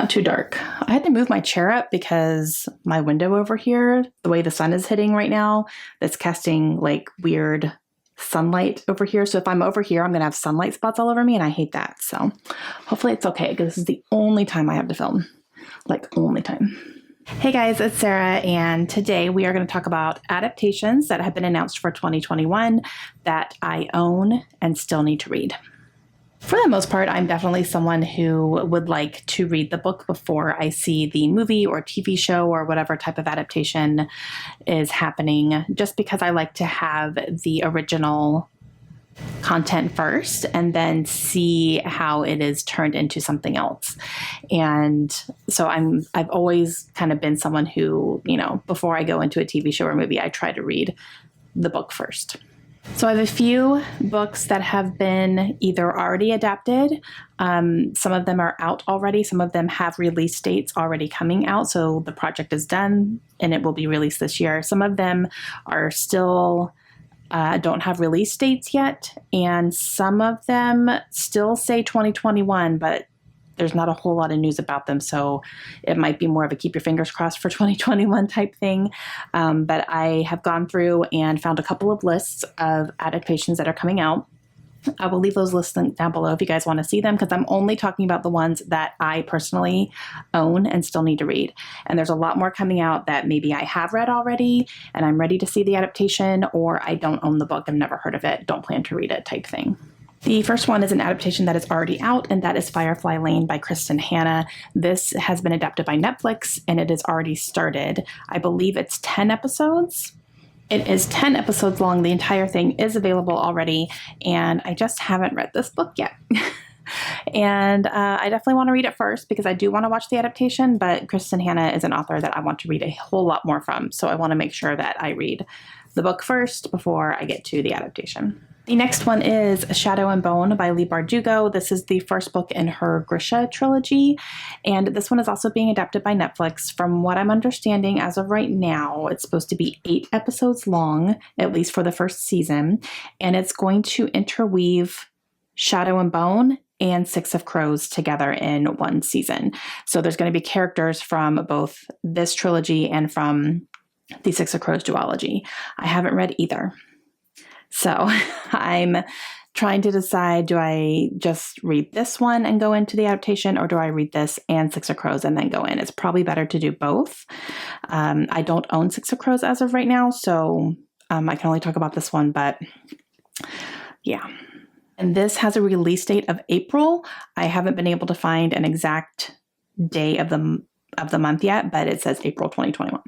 not too dark. I had to move my chair up because my window over here, the way the sun is hitting right now, it's casting like weird sunlight over here. So if I'm over here, I'm going to have sunlight spots all over me, and I hate that. So hopefully it's okay, because this is the only time I have to film. Like, only time. Hey guys, it's Sarah, and today we are going to talk about adaptations that have been announced for 2021 that I own and still need to read. For the most part, I'm definitely someone who would like to read the book before I see the movie or TV show or whatever type of adaptation is happening, just because I like to have the original content first and then see how it is turned into something else. And so I've always kind of been someone who, before I go into a TV show or movie, I try to read the book first. So I have a few books that have been either already adapted. Some of them are out already. Some of them have release dates already coming out. So the project is done and it will be released this year. Some of them are still don't have release dates yet. And some of them still say 2021, but there's not a whole lot of news about them, so it might be more of a keep your fingers crossed for 2021 type thing. But I have gone through and found a couple of lists of adaptations that are coming out. I will leave those lists down below if you guys want to see them, because I'm only talking about the ones that I personally own and still need to read. And there's a lot more coming out that maybe I have read already and I'm ready to see the adaptation, or I don't own the book, I've never heard of it, don't plan to read it type thing. The first one is an adaptation that is already out, and that is Firefly Lane by Kristen Hanna. This has been adapted by Netflix, and it has already started. I believe it's 10 episodes. It is 10 episodes long. The entire thing is available already, and I just haven't read this book yet. And I definitely want to read it first because I do want to watch the adaptation, but Kristen Hanna is an author that I want to read a whole lot more from, so I want to make sure that I read the book first before I get to the adaptation. The next one is Shadow and Bone by Leigh Bardugo. This is the first book in her Grisha trilogy, and this one is also being adapted by Netflix. From what I'm understanding, as of right now, it's supposed to be 8 episodes long, at least for the first season, and it's going to interweave Shadow and Bone and Six of Crows together in one season. So there's going to be characters from both this trilogy and from the Six of Crows duology. I haven't read either. So I'm trying to decide, do I just read this one and go into the adaptation, or do I read this and Six of Crows and then go in? It's probably better to do both. I don't own Six of Crows as of right now, so I can only talk about this one, but yeah. And this has a release date of April. I haven't been able to find an exact day of the month yet, but it says April 2021.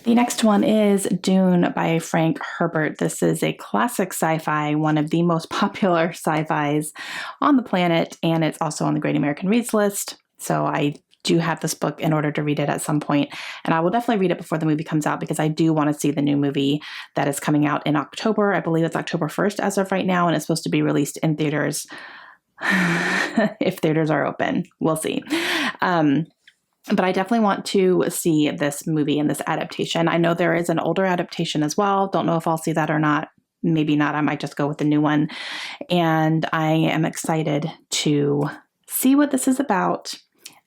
The next one is Dune by Frank Herbert. This is a classic sci-fi, one of the most popular sci-fis on the planet, and it's also on the Great American Reads list. So I do have this book in order to read it at some point, and I will definitely read it before the movie comes out because I do want to see the new movie that is coming out in October. I believe it's October 1st as of right now, and it's supposed to be released in theaters if theaters are open. We'll see. But I definitely want to see this movie and this adaptation. I know there is an older adaptation as well. Don't know if I'll see that or not. Maybe not. I might just go with the new one. And I am excited to see what this is about.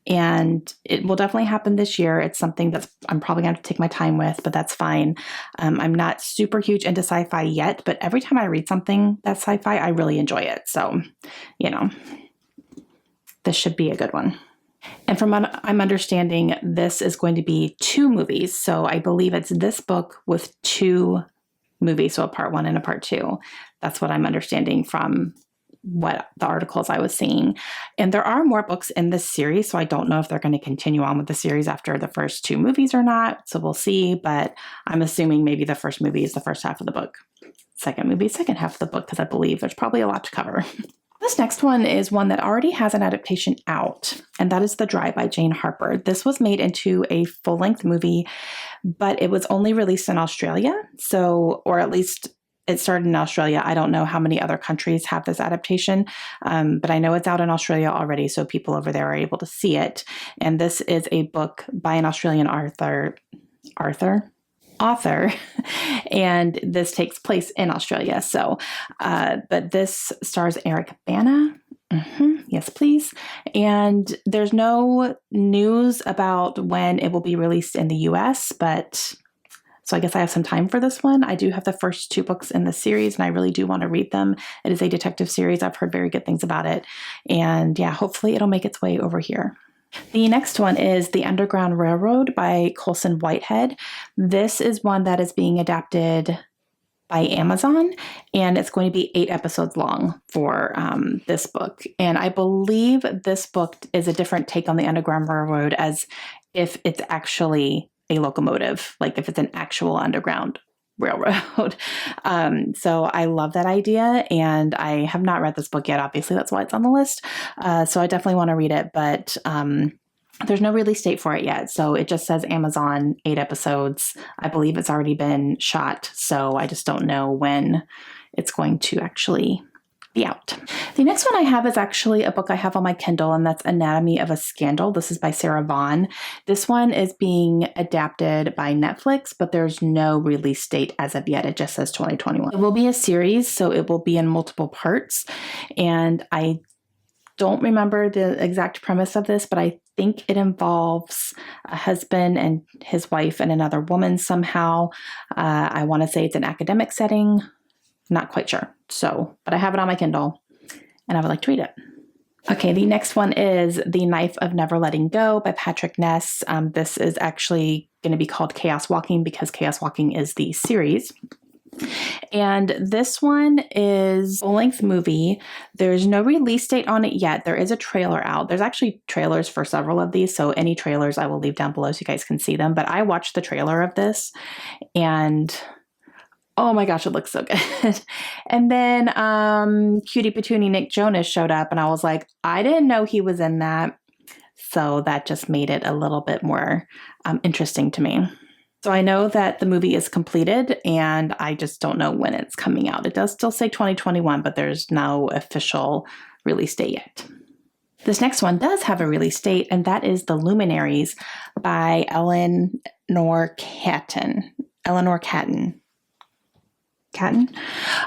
And it will definitely happen this year. It's something that I'm probably going to have to take my time with, but that's fine. I'm not super huge into sci-fi yet, but every time I read something that's sci-fi, I really enjoy it. So, this should be a good one. And from what I'm understanding, this is going to be 2 movies. So I believe it's this book with 2 movies, so a part 1 and a part 2. That's what I'm understanding from what the articles I was seeing. And there are more books in this series, so I don't know if they're going to continue on with the series after the first 2 movies or not. So we'll see, but I'm assuming maybe the first movie is the first half of the book. Second movie, second half of the book, because I believe there's probably a lot to cover. This next one is one that already has an adaptation out, and that is The Dry by Jane Harper. This was made into a full-length movie, but it was only released in Australia, or at least it started in Australia. I don't know how many other countries have this adaptation, but I know it's out in Australia already, so people over there are able to see it. And this is a book by an Australian author, and this takes place in Australia. So, but this stars Eric Bana. Yes, please. And there's no news about when it will be released in the US, but so I guess I have some time for this one. I do have the first 2 books in the series, and I really do want to read them. It is a detective series. I've heard very good things about it. And yeah, hopefully it'll make its way over here. The next one is The Underground Railroad by Colson Whitehead. This is one that is being adapted by Amazon, and it's going to be 8 episodes long for this book. And I believe this book is a different take on the Underground Railroad, as if it's actually a locomotive, like if it's an actual underground railroad. So I love that idea, and I have not read this book yet. Obviously, that's why it's on the list. So I definitely want to read it, but there's no release date for it yet. So it just says Amazon, 8 episodes. I believe it's already been shot, so I just don't know when it's going to actually be out. The next one I have is actually a book I have on my Kindle, and that's Anatomy of a Scandal. This is by Sarah Vaughn. This one is being adapted by Netflix, but there's no release date as of yet. It just says 2021. It will be a series, so it will be in multiple parts. And I don't remember the exact premise of this, but I think it involves a husband and his wife and another woman somehow. I want to say it's an academic setting. Not quite sure. So, but I have it on my Kindle and I would like to read it. Okay, the next one is The Knife of Never Letting Go by Patrick Ness. This is actually going to be called Chaos Walking because Chaos Walking is the series. And this one is a full-length movie. There's no release date on it yet. There is a trailer out. There's actually trailers for several of these, so any trailers I will leave down below so you guys can see them. But I watched the trailer of this, and oh my gosh, it looks so good. And then Cutie Patootie Nick Jonas showed up, and I was like, I didn't know he was in that. So that just made it a little bit more interesting to me. So I know that the movie is completed, and I just don't know when it's coming out. It does still say 2021, but there's no official release date yet. This next one does have a release date, and that is The Luminaries by Eleanor Catton.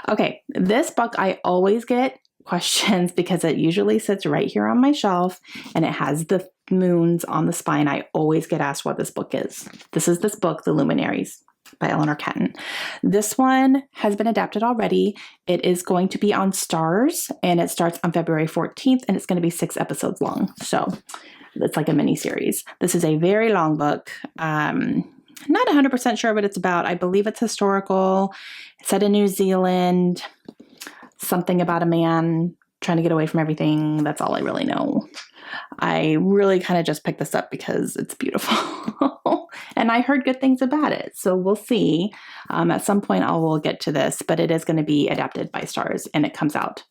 Okay, this book I always get questions because it usually sits right here on my shelf, and it has the moons on the spine. I always get asked what this book is. This is this book, The Luminaries by Eleanor Catton. This one has been adapted already. It is going to be on Stars, and it starts on February 14th, and it's going to be 6 episodes long. So it's like a mini series. This is a very long book. Not 100% sure what it's about. I believe it's historical. It's set in New Zealand. Something about a man trying to get away from everything. That's all I really know. I really kind of just picked this up because it's beautiful. And I heard good things about it. So we'll see. At some point I will get to this, but it is going to be adapted by Stars, and it comes out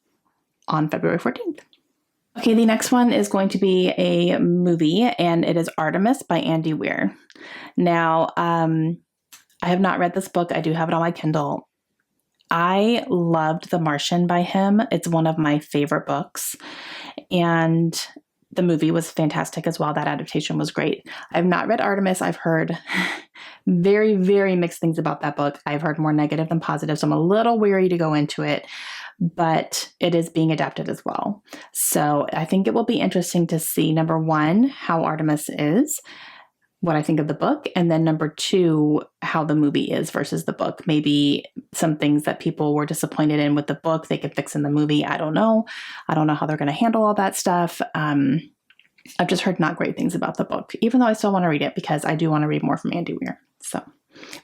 on February 14th. Okay, the next one is going to be a movie, and it is Artemis by Andy Weir. Now, I have not read this book. I do have it on my Kindle. I loved The Martian by him. It's one of my favorite books, and the movie was fantastic as well. That adaptation was great. I have not read Artemis. I've heard very, very mixed things about that book. I've heard more negative than positive, so I'm a little weary to go into it, but it is being adapted as well. So I think it will be interesting to see, number one, how Artemis is, what I think of the book, and then number two, how the movie is versus the book. Maybe some things that people were disappointed in with the book, they could fix in the movie. I don't know. I don't know how they're going to handle all that stuff. I've just heard not great things about the book, even though I still want to read it because I do want to read more from Andy Weir. So,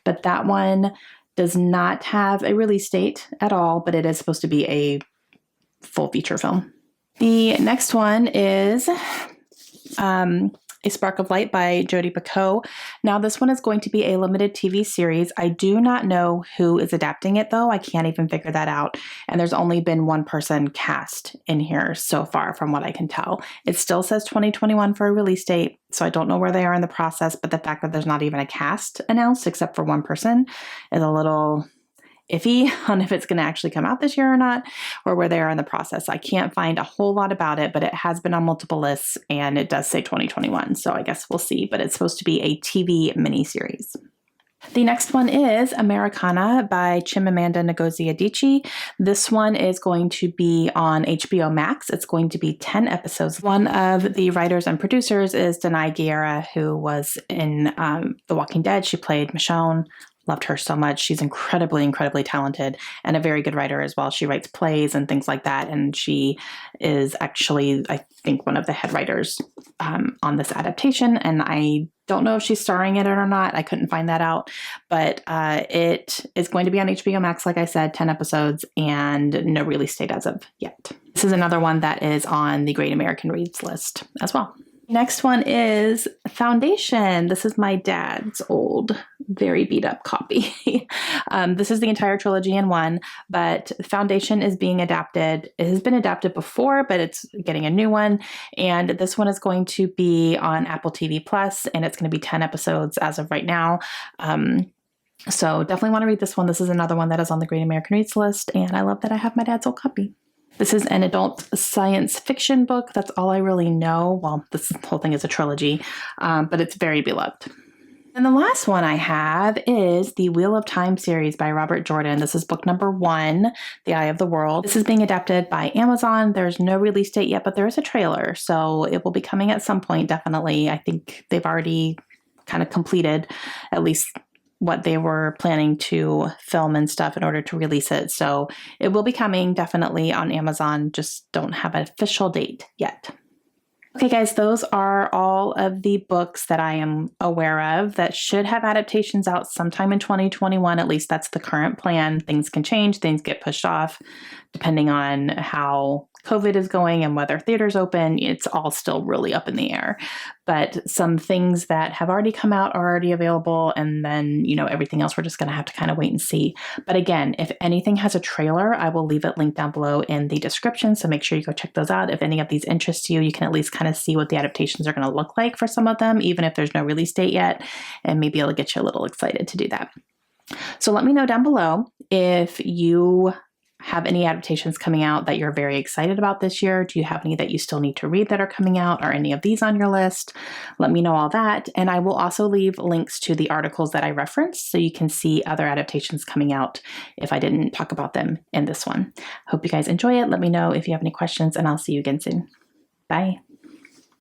but that one does not have a release date at all, but it is supposed to be a full feature film. The next one is A Spark of Light by Jodi Picoult. Now, this one is going to be a limited TV series. I do not know who is adapting it, though. I can't even figure that out. And there's only been one person cast in here so far, from what I can tell. It still says 2021 for a release date, so I don't know where they are in the process, but the fact that there's not even a cast announced except for one person is a little iffy on if it's going to actually come out this year or not, or where they are in the process. I can't find a whole lot about it, but it has been on multiple lists, and it does say 2021. So I guess we'll see, but it's supposed to be a TV miniseries. The next one is Americana by Chimamanda Ngozi Adichie. This one is going to be on HBO Max. It's going to be 10 episodes. One of the writers and producers is Denai Guerra, who was in The Walking Dead. She played Michonne. Loved her so much. She's incredibly, incredibly talented and a very good writer as well. She writes plays and things like that. And she is actually, I think, one of the head writers on this adaptation. And I don't know if she's starring in it or not. I couldn't find that out. But it is going to be on HBO Max, like I said, 10 episodes and no release date as of yet. This is another one that is on the Great American Reads list as well. Next one is Foundation. This is my dad's old, very beat up copy. This is the entire trilogy in one, but Foundation is being adapted. It has been adapted before, but it's getting a new one. And this one is going to be on Apple TV Plus, and it's going to be 10 episodes as of right now. So definitely want to read this one. This is another one that is on the Great American Reads list, and I love that I have my dad's old copy. This is an adult science fiction book. That's all I really know. Well, this whole thing is a trilogy, but it's very beloved. And the last one I have is the Wheel of Time series by Robert Jordan. This is book number 1, The Eye of the World. This is being adapted by Amazon. There's no release date yet, but there is a trailer, so it will be coming at some point, definitely. I think they've already kind of completed at least what they were planning to film and stuff in order to release it. So it will be coming definitely on Amazon, just don't have an official date yet. Okay, guys, those are all of the books that I am aware of that should have adaptations out sometime in 2021. At least that's the current plan. Things can change, things get pushed off depending on how COVID is going and whether theaters open. It's all still really up in the air. But some things that have already come out are already available. And then, everything else we're just going to have to kind of wait and see. But again, if anything has a trailer, I will leave it linked down below in the description. So make sure you go check those out. If any of these interest you, you can at least kind of see what the adaptations are going to look like for some of them, even if there's no release date yet. And maybe it'll get you a little excited to do that. So let me know down below if you have any adaptations coming out that you're very excited about this year. Do you have any that you still need to read that are coming out? Are any of these on your list? Let me know all that. And I will also leave links to the articles that I referenced so you can see other adaptations coming out if I didn't talk about them in this one. Hope you guys enjoy it. Let me know if you have any questions, and I'll see you again soon. Bye.